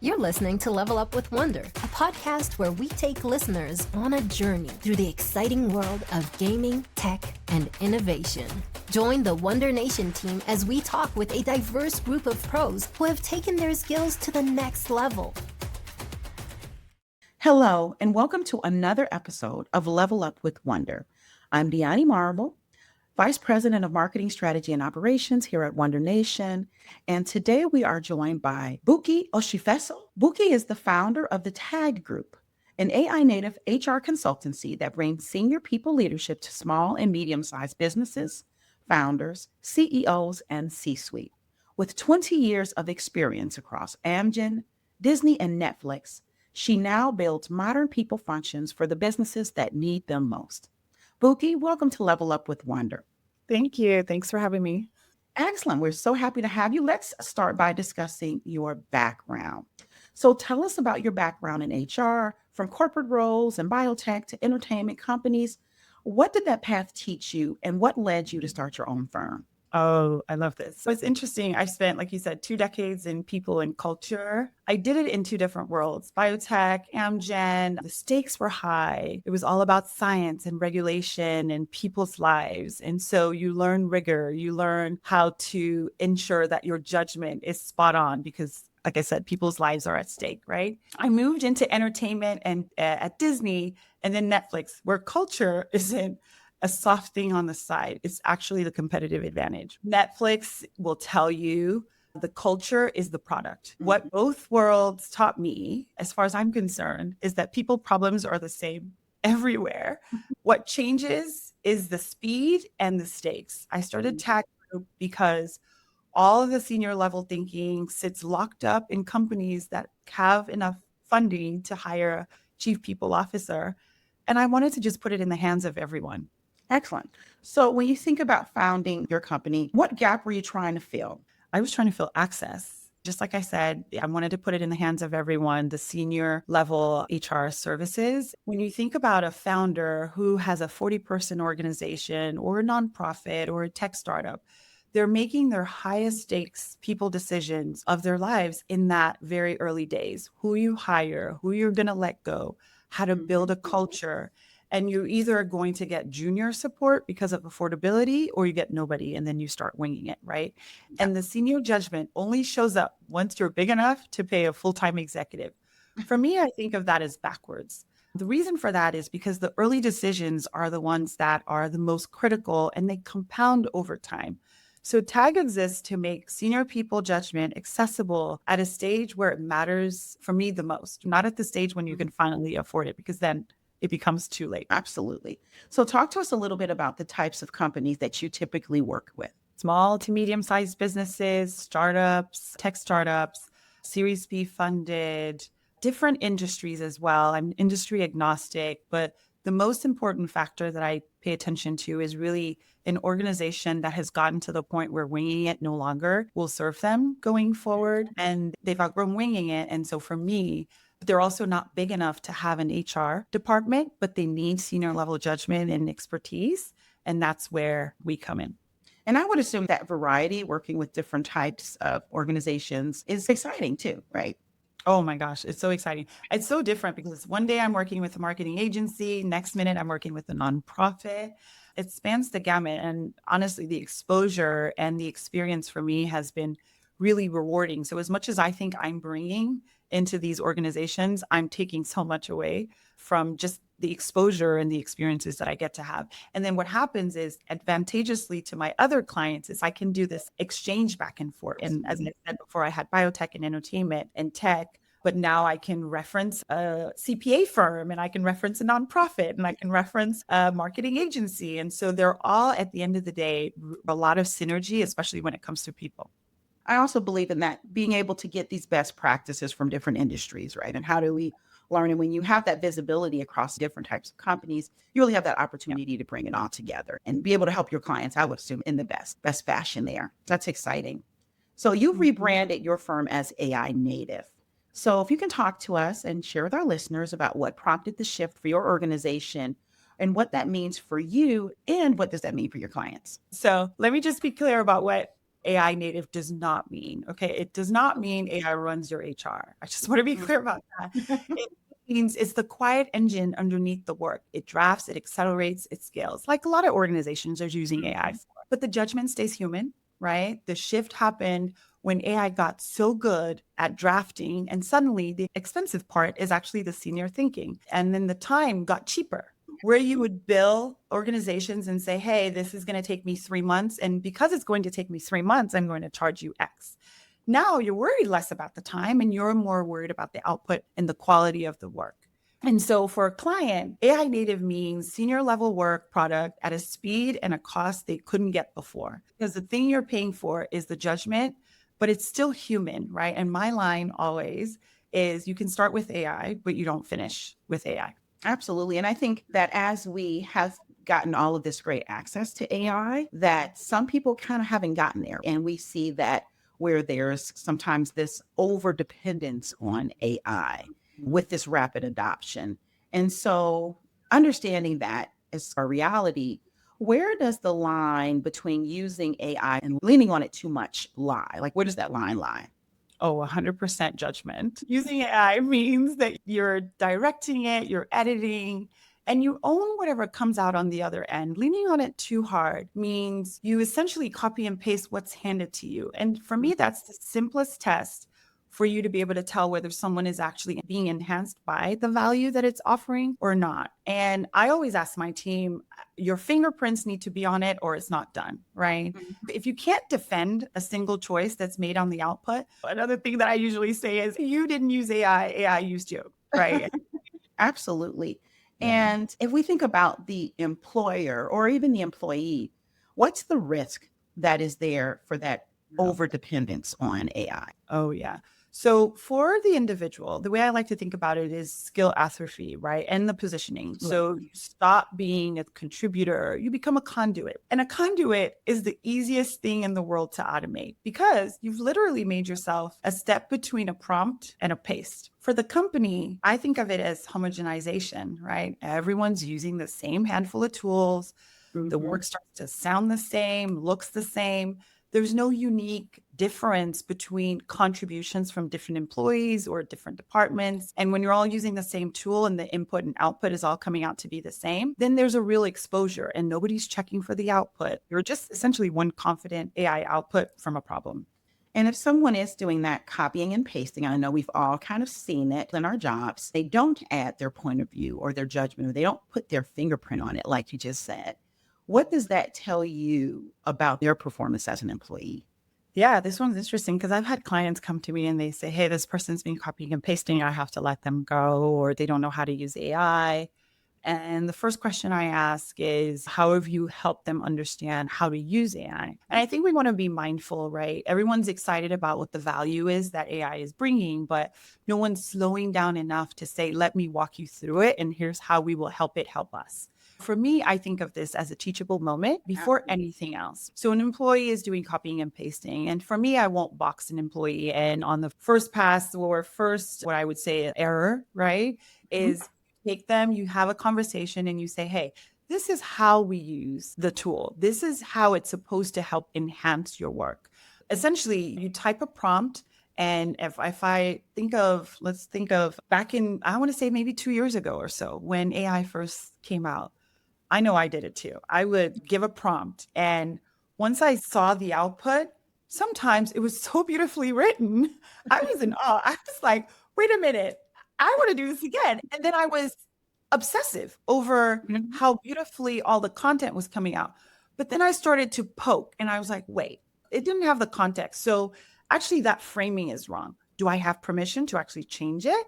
You're listening to Level Up with Wondr, a podcast where we take listeners on a journey through the exciting world of gaming, tech, and innovation. Join the Wondr Nation team as we talk with a diverse group of pros who have taken their skills to the next level. Hello, and welcome to another episode of Level Up with Wondr. I'm Dyani Marvel, Vice President of Marketing Strategy and Operations here at Wondr Nation. And today we are joined by Bukky Osifeso. Bukky is the founder of the TAG Group, an AI-native HR consultancy that brings senior people leadership to small and medium-sized businesses, founders, CEOs, and C-suite. With 20 years of experience across Amgen, Disney, and Netflix, she now builds modern people functions for the businesses that need them most. Bukky, welcome to Level Up with Wondr. Thank you. Thanks for having me. Excellent. We're so happy to have you. Let's start by discussing your background. So tell us about your background in HR, from corporate roles and biotech to entertainment companies. What did that path teach you, and what led you to start your own firm? Oh, I love this. So it's interesting. I spent, like you said, 2 decades in people and culture. I did it in 2 different worlds, biotech, Amgen. The stakes were high. It was all about science and regulation and people's lives. And so you learn rigor, you learn how to ensure that your judgment is spot on because, like I said, people's lives are at stake, right? I moved into entertainment and at Disney and then Netflix, where culture isn't a soft thing on the side. It's actually the competitive advantage. Netflix will tell you the culture is the product. What both worlds taught me, as far as I'm concerned, is that people problems are the same everywhere. What changes is the speed and the stakes. I started TAG Group because all of the senior level thinking sits locked up in companies that have enough funding to hire a chief people officer. And I wanted to just put it in the hands of everyone. Excellent. So when you think about founding your company, what gap were you trying to fill? I was trying to fill access. Just like I said, I wanted to put it in the hands of everyone, the senior level HR services. When you think about a founder who has a 40-person organization or a nonprofit or a tech startup, they're making their highest stakes people decisions of their lives in that very early days. Who you hire, who you're going to let go, how to build a culture. And you're either going to get junior support because of affordability or you get nobody and then you start winging it, right? And the senior judgment only shows up once you're big enough to pay a full-time executive. For me, I think of that as backwards. The reason for that is because the early decisions are the ones that are the most critical and they compound over time. So TAG exists to make senior people judgment accessible at a stage where it matters for me the most, not at the stage when you can finally afford it, because then it becomes too late. Absolutely. So talk to us a little bit about the types of companies that you typically work with. Small to medium-sized businesses, startups, tech startups, Series B funded, different industries as well. I'm industry agnostic, but the most important factor that I pay attention to is really an organization that has gotten to the point where winging it no longer will serve them going forward, and they've outgrown winging it. And so for me, they're also not big enough to have an HR department, but they need senior level judgment and expertise. And that's where we come in. And I would assume that variety, working with different types of organizations, is exciting too, right? Oh my gosh, it's so exciting. It's so different because one day I'm working with a marketing agency, next minute I'm working with a nonprofit. It spans the gamut. And honestly, the exposure and the experience for me has been really rewarding. So as much as I think I'm bringing into these organizations, I'm taking so much away from just the exposure and the experiences that I get to have. And then what happens is advantageously to my other clients is I can do this exchange back and forth. And as I said before, I had biotech and entertainment and tech, but now I can reference a CPA firm and I can reference a nonprofit and I can reference a marketing agency. And so they're all, at the end of the day, a lot of synergy, especially when it comes to people. I also believe in that, being able to get these best practices from different industries, right? And how do we learn? And when you have that visibility across different types of companies, you really have that opportunity to bring it all together and be able to help your clients, I would assume, in the best fashion there. That's exciting. So you've rebranded your firm as AI Native. So if you can talk to us and share with our listeners about what prompted the shift for your organization and what that means for you and what does that mean for your clients? So let me just be clear about what AI native does not mean. Okay. It does not mean AI runs your HR. I just want to be clear about that. It means it's the quiet engine underneath the work. It drafts, it accelerates, it scales, like a lot of organizations are using AI for. But the judgment stays human, right? The shift happened when AI got so good at drafting, and suddenly the expensive part is actually the senior thinking. And then the time got cheaper, where you would bill organizations and say, hey, this is going to take me 3 months. And because it's going to take me 3 months, I'm going to charge you X. Now you're worried less about the time and you're more worried about the output and the quality of the work. And so for a client, AI native means senior level work product at a speed and a cost they couldn't get before. Because the thing you're paying for is the judgment, but it's still human, right? And my line always is you can start with AI, but you don't finish with AI. Absolutely. And I think that as we have gotten all of this great access to AI, that some people kind of haven't gotten there. And we see that where there's sometimes this over dependence on AI with this rapid adoption. And so understanding that is a reality, where does the line between using AI and leaning on it too much lie? Like, where does that line lie? Oh, 100% judgment. Using AI means that you're directing it, you're editing, and you own whatever comes out on the other end. Leaning on it too hard means you essentially copy and paste what's handed to you. And for me, that's the simplest test for you to be able to tell whether someone is actually being enhanced by the value that it's offering or not. And I always ask my team, your fingerprints need to be on it or it's not done, right? If you can't defend a single choice that's made on the output, another thing that I usually say is you didn't use AI, AI used you, right? Absolutely. Yeah. And if we think about the employer or even the employee, what's the risk that is there for that over dependence on AI? Oh, yeah. So for the individual, the way I like to think about it is skill atrophy, right? And the positioning. So you stop being a contributor, you become a conduit. And a conduit is the easiest thing in the world to automate because you've literally made yourself a step between a prompt and a paste. For the company, I think of it as homogenization, right? Everyone's using the same handful of tools. The work starts to sound the same, looks the same. There's no unique difference between contributions from different employees or different departments. And when you're all using the same tool and the input and output is all coming out to be the same, then there's a real exposure and nobody's checking for the output. You're just essentially one confident AI output from a problem. And if someone is doing that copying and pasting, I know we've all kind of seen it in our jobs, they don't add their point of view or their judgment, or they don't put their fingerprint on it, like you just said. What does that tell you about their performance as an employee? Yeah, this one's interesting because I've had clients come to me and they say, hey, this person's been copying and pasting. I have to let them go, or they don't know how to use AI. And the first question I ask is, how have you helped them understand how to use AI? And I think we want to be mindful, right? Everyone's excited about what the value is that AI is bringing, but no one's slowing down enough to say, let me walk you through it. And here's how we will help it help us. For me, I think of this as a teachable moment before anything else. So an employee is doing copying and pasting. And for me, I won't box an employee in on the first pass or first, what I would say, error, right? Is take them, you have a conversation and you say, hey, this is how we use the tool. This is how it's supposed to help enhance your work. Essentially, you type a prompt. And if I think of, let's think of back in, I want to say maybe 2 years ago or so when AI first came out. I know I did it too. I would give a prompt. And once I saw the output, sometimes it was so beautifully written. I was in awe. I was like, wait a minute, I want to do this again. And then I was obsessive over how beautifully all the content was coming out. But then I started to poke and I was like, wait, it didn't have the context. So actually that framing is wrong. Do I have permission to actually change it?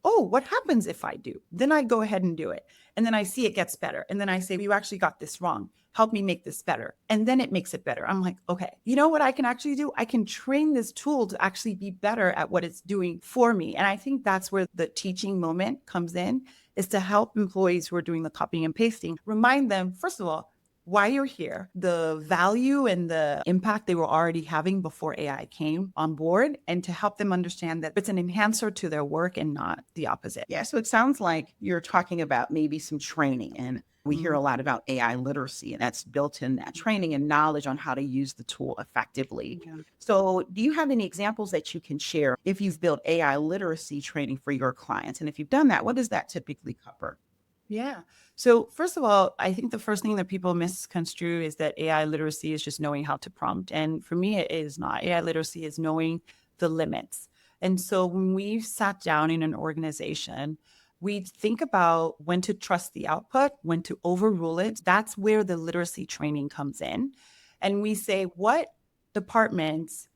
Oh, what happens if I do? Then I go ahead and do it. And then I see it gets better. And then I say, you actually got this wrong. Help me make this better. And then it makes it better. I'm like, okay, you know what I can actually do? I can train this tool to actually be better at what it's doing for me. And I think that's where the teaching moment comes in, is to help employees who are doing the copying and pasting, remind them, first of all, why you're here, the value and the impact they were already having before AI came on board, and to help them understand that it's an enhancer to their work and not the opposite. Yeah, so it sounds like you're talking about maybe some training and We hear a lot about AI literacy, and that's built in that training and knowledge on how to use the tool effectively. Yeah. So, do you have any examples that you can share if you've built AI literacy training for your clients? And if you've done that, what does that typically cover? Yeah. So first of all, I think the first thing that people misconstrue is that AI literacy is just knowing how to prompt. And for me, it is not. AI literacy is knowing the limits. And so when we've sat down in an organization, we think about when to trust the output, when to overrule it. That's where the literacy training comes in. And we say, what departments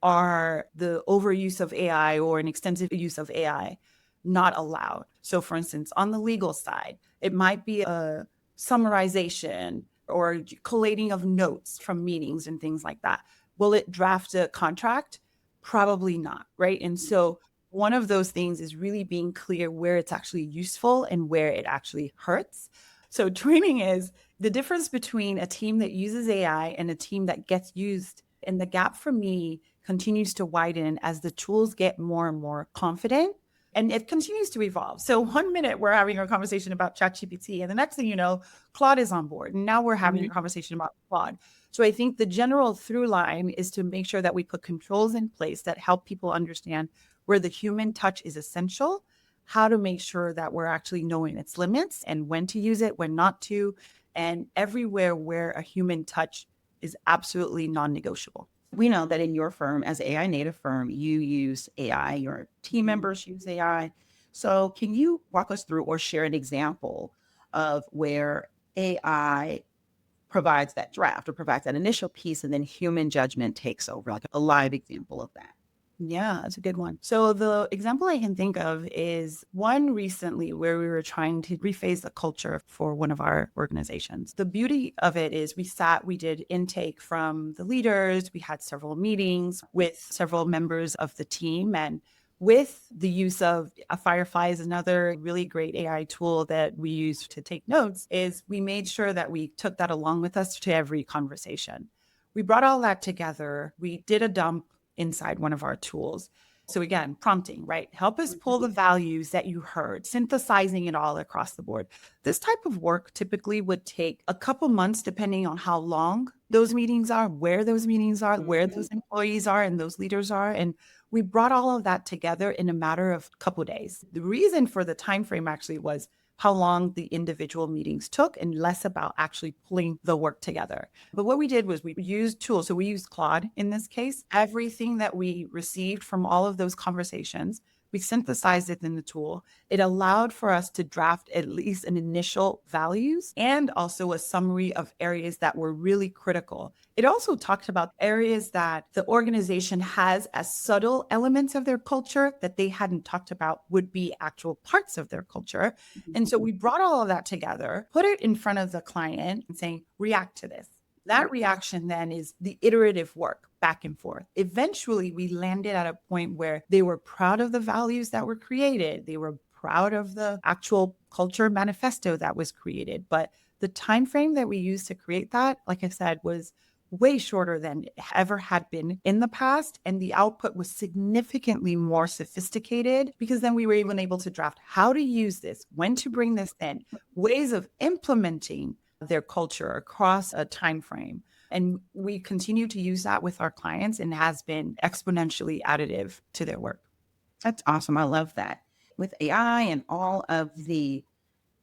are the overuse of AI or an extensive use of AI not allowed? So, for instance, on the legal side, it might be a summarization or collating of notes from meetings and things like that. Will it draft a contract? Probably not, right? And so, one of those things is really being clear where it's actually useful and where it actually hurts. So, training is the difference between a team that uses AI and a team that gets used. And the gap for me continues to widen as the tools get more and more confident, and it continues to evolve. So 1 minute we're having a conversation about ChatGPT, and the next thing you know, Claude is on board. And now we're having a conversation about Claude. So I think the general through line is to make sure that we put controls in place that help people understand where the human touch is essential, how to make sure that we're actually knowing its limits and when to use it, when not to, and everywhere where a human touch is absolutely non-negotiable. We know that in your firm, as an AI native firm, you use AI, your team members use AI. So, can you walk us through or share an example of where AI provides that draft or provides that initial piece and then human judgment takes over, like a live example of that? Yeah, that's a good one. So the example I can think of is one recently where we were trying to rephase the culture for one of our organizations. The beauty of it is we did intake from the leaders. We had several meetings with several members of the team, and with the use of a Firefly is another really great AI tool that we use to take notes, is we made sure that we took that along with us to every conversation. We brought all that together. We did a dump inside one of our tools. So again, prompting, right? Help us pull the values that you heard, synthesizing it all across the board. This type of work typically would take a couple months, depending on how long those meetings are, where those meetings are, where those employees are, and those leaders are. And we brought all of that together in a matter of a couple of days. The reason for the time frame actually was how long the individual meetings took and less about actually pulling the work together. But what we did was we used tools. So we used Claude in this case. Everything that we received from all of those conversations, we synthesized it in the tool. It allowed for us to draft at least an initial values and also a summary of areas that were really critical. It also talked about areas that the organization has as subtle elements of their culture that they hadn't talked about would be actual parts of their culture. And so we brought all of that together, put it in front of the client and saying, react to this. That reaction then is the iterative work back and forth. Eventually, we landed at a point where they were proud of the values that were created. They were proud of the actual culture manifesto that was created. But the time frame that we used to create that, like I said, was way shorter than it ever had been in the past. And the output was significantly more sophisticated because then we were even able to draft how to use this, when to bring this in, ways of implementing their culture across a time frame. And we continue to use that with our clients and has been exponentially additive to their work. That's awesome. I love that. With AI and all of the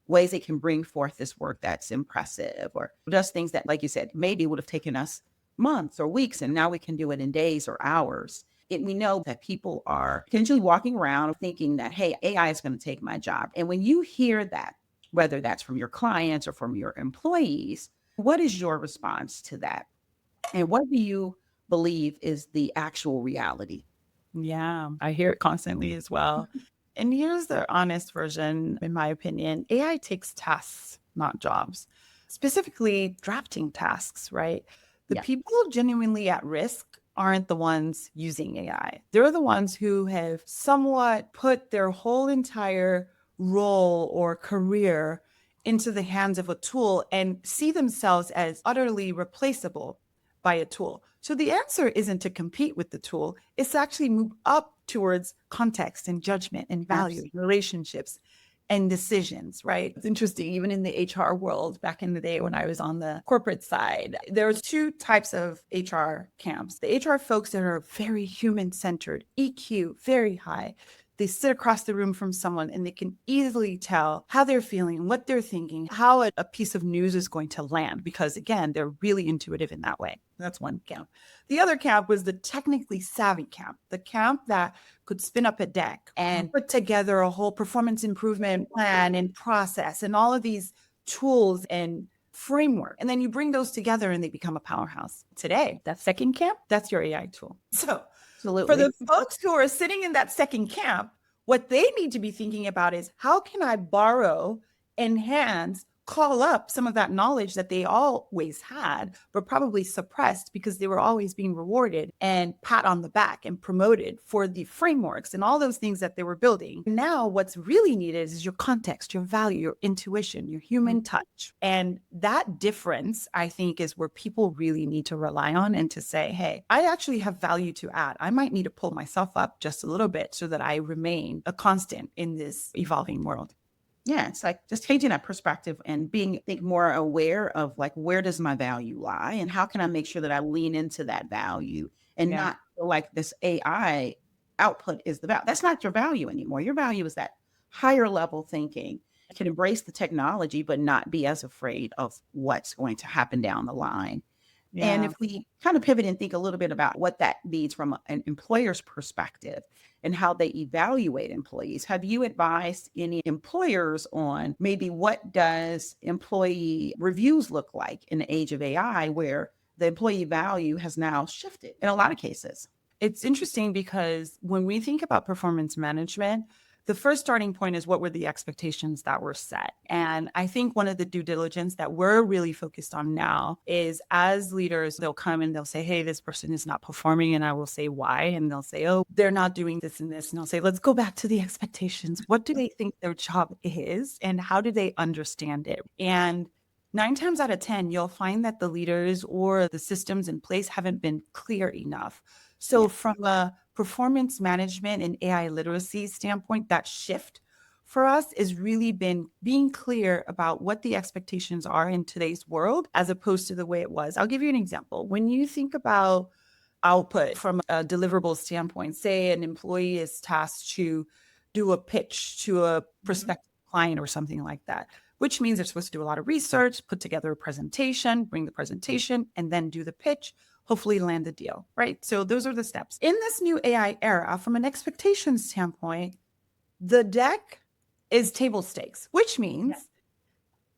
ways it can bring forth this work that's impressive or does things that, like you said, maybe would have taken us months or weeks, and now we can do it in days or hours. We know that people are potentially walking around thinking that, hey, AI is going to take my job. And when you hear that, whether that's from your clients or from your employees, what is your response to that? And what do you believe is the actual reality? Yeah, I hear it constantly as well. And here's the honest version, in my opinion. AI takes tasks, not jobs, specifically drafting tasks, right? The Yeah. people genuinely at risk aren't the ones using AI. They're the ones who have somewhat put their whole entire role or career into the hands of a tool and see themselves as utterly replaceable by a tool. So the answer isn't to compete with the tool, it's to actually move up towards context and judgment and value, relationships. and decisions, right? It's interesting, even in the HR world, back in the day when I was on the corporate side, there was two types of HR camps. The HR folks that are very human-centered, EQ, very high. They sit across the room from someone and they can easily tell how they're feeling, what they're thinking, how a piece of news is going to land, because again, they're really intuitive in that way. That's one camp. The other camp was the technically savvy camp, the camp that could spin up a deck and put together a whole performance improvement plan and process and all of these tools and framework. And then you bring those together and they become a powerhouse. Today, that second camp, that's your AI tool. So Absolutely. for the folks who are sitting in that second camp, what they need to be thinking about is how can I borrow, enhance, call up some of that knowledge that they always had, but probably suppressed because they were always being rewarded and pat on the back and promoted for the frameworks and all those things that they were building. Now, what's really needed is your context, your value, your intuition, your human touch. And that difference, I think, is where people really need to rely on and to say, hey, I actually have value to add. I might need to pull myself up just a little bit so that I remain a constant in this evolving world. Yeah, it's like just changing that perspective and being, I think, more aware of like, where does my value lie and how can I make sure that I lean into that value and not feel like this AI output is the value. That's not your value anymore. Your value is that higher level thinking. You can embrace the technology, but not be as afraid of what's going to happen down the line. And if we kind of pivot and think a little bit about what that means from an employer's perspective and how they evaluate employees, have you advised any employers on maybe what does employee reviews look like in the age of AI where the employee value has now shifted in a lot of cases? It's interesting because when we think about performance management, the first starting point is what were the expectations that were set. And I think one of the due diligence that we're really focused on now is as leaders, they'll come and they'll say, hey, this person is not performing. And I will say why. And they'll say, oh, they're not doing this and this. And I'll say, let's go back to the expectations. What do they think their job is? And how do they understand it? And 9 times out of 10, you'll find that the leaders or the systems in place haven't been clear enough. So from a performance management and AI literacy standpoint, that shift for us has really been being clear about what the expectations are in today's world, as opposed to the way it was. I'll give you an example. When you think about output from a deliverable standpoint, say an employee is tasked to do a pitch to a prospective client or something like that, which means they're supposed to do a lot of research, put together a presentation, bring the presentation, and then do the pitch, hopefully land the deal, right? So those are the steps. In this new AI era, from an expectation standpoint, the deck is table stakes, which means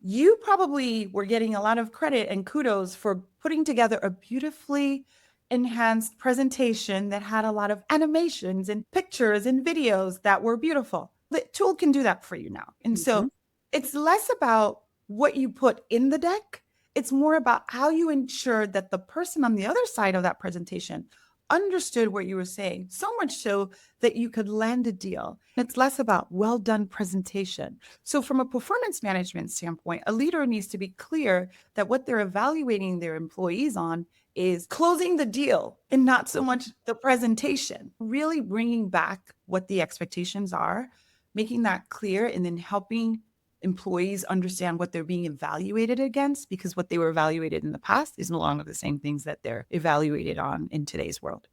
you probably were getting a lot of credit and kudos for putting together a beautifully enhanced presentation that had a lot of animations and pictures and videos that were beautiful. The tool can do that for you now. And so it's less about what you put in the deck. It's more about how you ensure that the person on the other side of that presentation understood what you were saying, so much so that you could land a deal. It's less about well done presentation. So from a performance management standpoint, a leader needs to be clear that what they're evaluating their employees on is closing the deal and not so much the presentation. Really bringing back what the expectations are, making that clear, and then helping employees understand what they're being evaluated against, because what they were evaluated in the past is no longer the same things that they're evaluated on in today's world.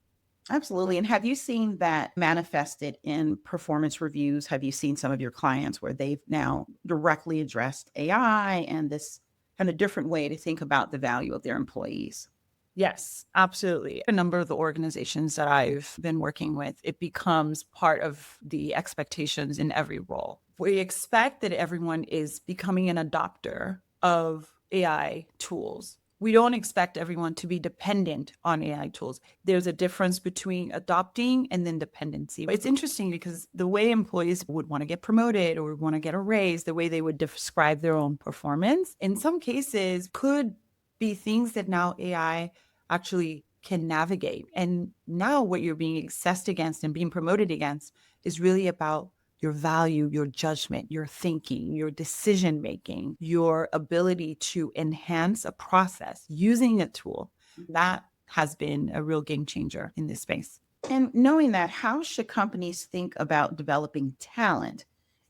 Absolutely. And have you seen that manifested in performance reviews? Have you seen some of your clients where they've now directly addressed AI and this kind of different way to think about the value of their employees? Yes, absolutely. A number of the organizations that I've been working with, it becomes part of the expectations in every role. We expect that everyone is becoming an adopter of AI tools. We don't expect everyone to be dependent on AI tools. There's a difference between adopting and then dependency. It's interesting because the way employees would want to get promoted or want to get a raise, the way they would describe their own performance, in some cases could be things that now AI actually can navigate. And now what you're being assessed against and being promoted against is really about your value, your judgment, your thinking, your decision-making, your ability to enhance a process using a tool. That has been a real game changer in this space. And knowing that, how should companies think about developing talent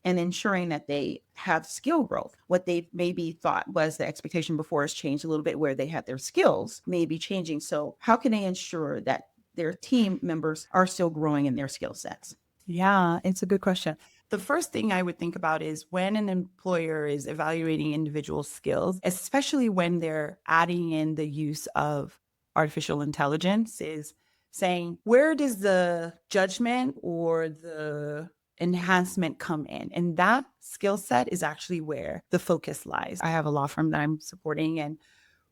and ensuring that they have skill growth. What they maybe thought was the expectation before has changed a little bit, where they had their skills may be changing. So how can they ensure that their team members are still growing in their skill sets? Yeah, it's a good question. The first thing I would think about is when an employer is evaluating individual skills, especially when they're adding in the use of artificial intelligence, is saying, where does the judgment or the enhancement come in? And that skill set is actually where the focus lies. I have a law firm that I'm supporting, and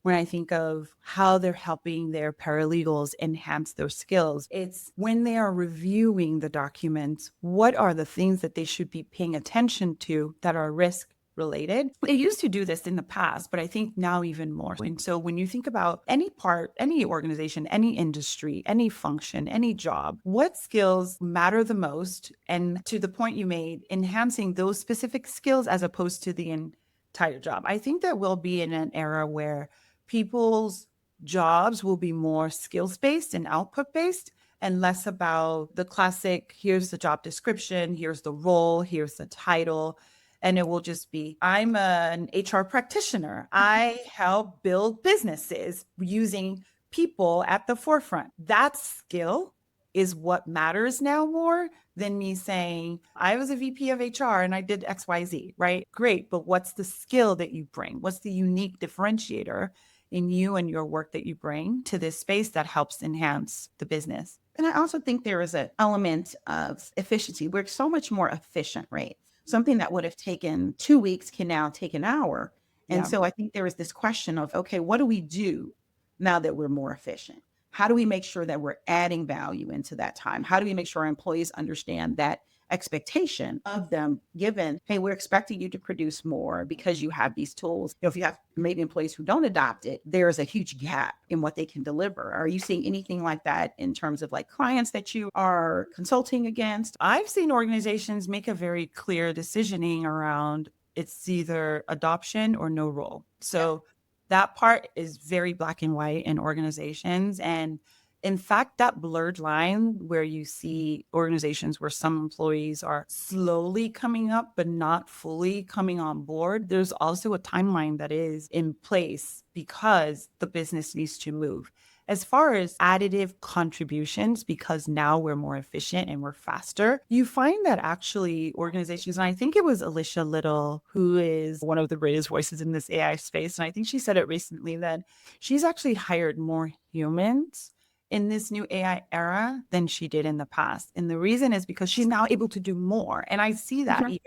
when I think of how they're helping their paralegals enhance their skills, it's when they are reviewing the documents, what are the things that they should be paying attention to that are risk related? They used to do this in the past, but I think now even more. And so when you think about any part, any organization, any industry, any function, any job, what skills matter the most? And to the point you made, enhancing those specific skills as opposed to the entire job. I think that we'll be in an era where people's jobs will be more skills-based and output-based and less about the classic, here's the job description, here's the role, here's the title. And it will just be, I'm an HR practitioner. I help build businesses using people at the forefront. That skill is what matters now more than me saying, I was a VP of HR and I did XYZ, right? Great, but what's the skill that you bring? What's the unique differentiator in you and your work that you bring to this space that helps enhance the business? And I also think there is an element of efficiency. We're so much more efficient, right? Something that would have taken 2 weeks can now take an hour. And Yeah. so I think there is this question of, okay, what do we do now that we're more efficient? How do we make sure that we're adding value into that time? How do we make sure our employees understand that expectation of them, given, hey, we're expecting you to produce more because you have these tools. If you have maybe employees who don't adopt it, there's a huge gap in what they can deliver. Are you seeing anything like that in terms of like clients that you are consulting against? I've seen organizations make a very clear decisioning around it's either adoption or no role. So that part is very black and white in organizations. And in fact, that blurred line where you see organizations where some employees are slowly coming up, but not fully coming on board, there's also a timeline that is in place because the business needs to move. As far as additive contributions, because now we're more efficient and we're faster, you find that actually organizations, and I think it was Alicia Little, who is one of the greatest voices in this AI space, and I think she said it recently, that she's actually hired more humans in this new AI era than she did in the past. And the reason is because she's now able to do more. And I see that even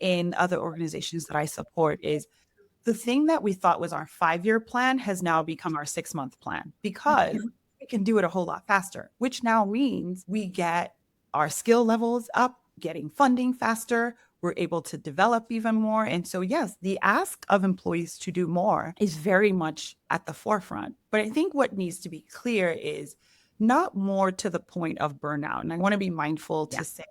in other organizations that I support is the thing that we thought was our 5-year plan has now become our 6-month plan because we can do it a whole lot faster, which now means we get our skill levels up, getting funding faster. We're able to develop even more. And so, yes, the ask of employees to do more is very much at the forefront. But I think what needs to be clear is not more to the point of burnout. And I want to be mindful to say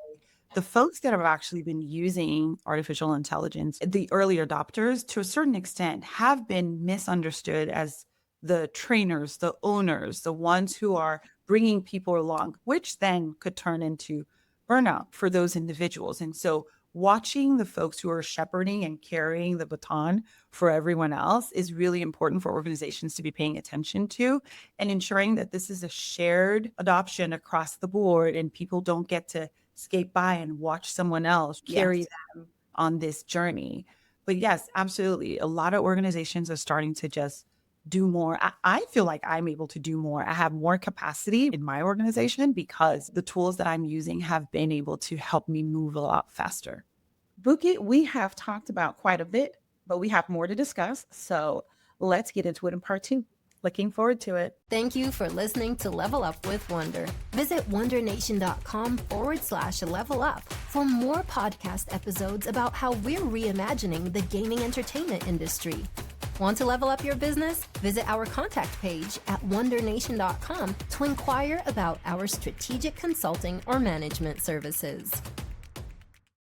the folks that have actually been using artificial intelligence, the early adopters, to a certain extent, have been misunderstood as the trainers, the owners, the ones who are bringing people along, which then could turn into burnout for those individuals. And so watching the folks who are shepherding and carrying the baton for everyone else is really important for organizations to be paying attention to and ensuring that this is a shared adoption across the board and people don't get to skate by and watch someone else carry them on this journey. But yes, absolutely. A lot of organizations are starting to just do more. I feel like I'm able to do more. I have more capacity in my organization because the tools that I'm using have been able to help me move a lot faster. Bukky, we have talked about quite a bit, but we have more to discuss. So let's get into it in part 2. Looking forward to it. Thank you for listening to Level Up with Wondr. Visit wondernation.com/level up for more podcast episodes about how we're reimagining the gaming entertainment industry. Want to level up your business? Visit our contact page at wondernation.com to inquire about our strategic consulting or management services.